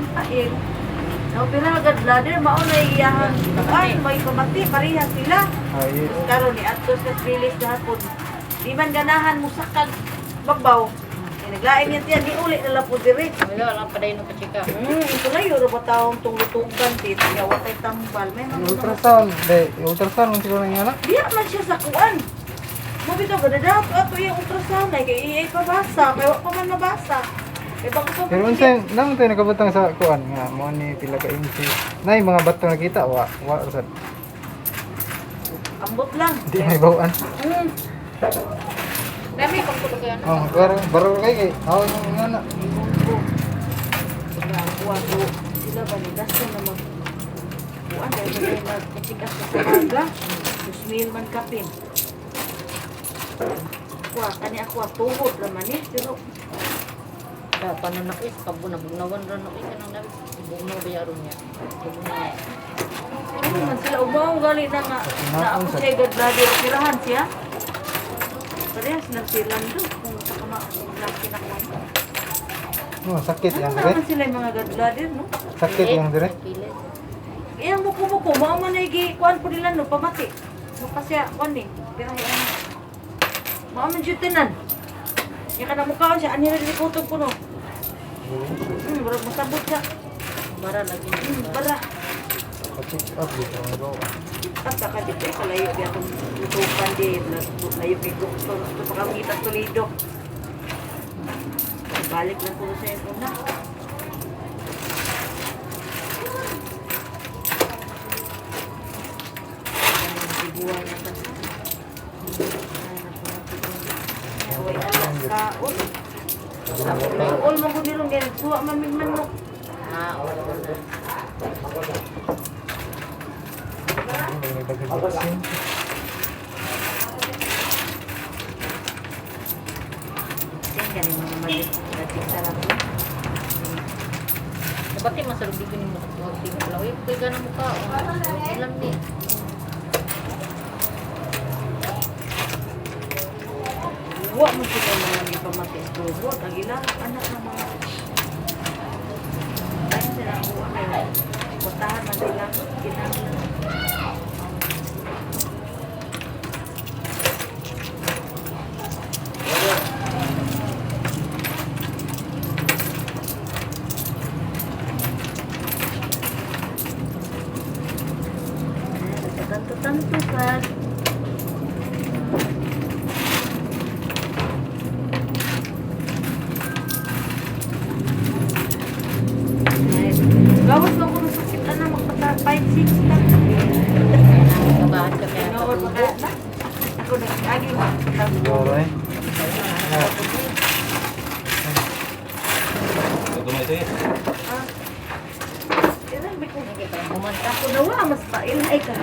kuan pail. No, pila agad ladder mao na iyahan. Ay, may pamati pareha sila. Ay, Karon ni atos sa release gahapon. Di man ganahan mo sakag babaw. Naglain yan tiyan, di uli nila po direct. Wala lang pa dahil ng kachika. Ito na yun, ba taong tunglutugan, tito, nga watay tambal. May mga ultrasound. Ultrasound mo siguro nga na. Diya man siya sa kuan. Mabi ito, gadadap, ato yung ultrasound ay kay iyay pabasa, kaya wak pa man mabasa. Kaya baka pa Pero unsa nang tayo nakabutang sa kuan nga mo ni pila ka inchi. Nay mga bato nakita wa usad. ambot lang. Di may bawaan. Dami pang tulog yan. Oh, baro kay aw yung nga na. Wago, sila ba ni gasto na mag kuan dahil ba tayo nagkasikas sa samaga. 2,000 man kapin. Kuha, kani ako tuhod naman eh, pero Kaya pananakis, pabunabugnawan rin ako. Ika nang nabi, bugnaw ba yaron niya? Bugnaw. ano man sila, umaw gali na nga, na ako siya gadladi, operahan siya. Parehas na silang doon, kung sa laki na kuwan. Oh, sakit Ano yan dire. naman sila yung mga gadladi, no? Sakit yan dire. Kilit. Iyang muko-muko, mao man na kuwan po nila, no, pamati. No, kasi, kuwan eh, pero ano. Mao man dyan tinan. Yung ka na mukha siya, anhin na likutog po, no? Barang masabot siya. Bara lagi. Bara. Check up dito ang bawaan. Basta ka dito, kalayo di akong tutupan din. Layo kay doktor. Gusto pa kami kita tulido. Balik lang po sa ito na. Sibuan na sa Uy, alas kaon. All mo ko nilong ganit. Suwa mamig manok. Oo. May nagkakabuksin. Yan galing mga malik. Dating sarap. Sabati masarap din yung mga tingalaw. Eh, kaya ganang mukha. Ilam ni. Huwa mo sila mga may pamatis tubo. Tagilang anak ng mga. Ayun sila ang huwa kayo. Puntahan man sila. Ginagawa. Tanto kan. Gawas lang ko ng sakit na magpata 5-6 lang. Kabahan kami ang Noon pa kaya na. Ako nag-agi mo. Siguro eh. Ah. Ilan ba ko? Bumanta. Ako nawa, mas pailay ka.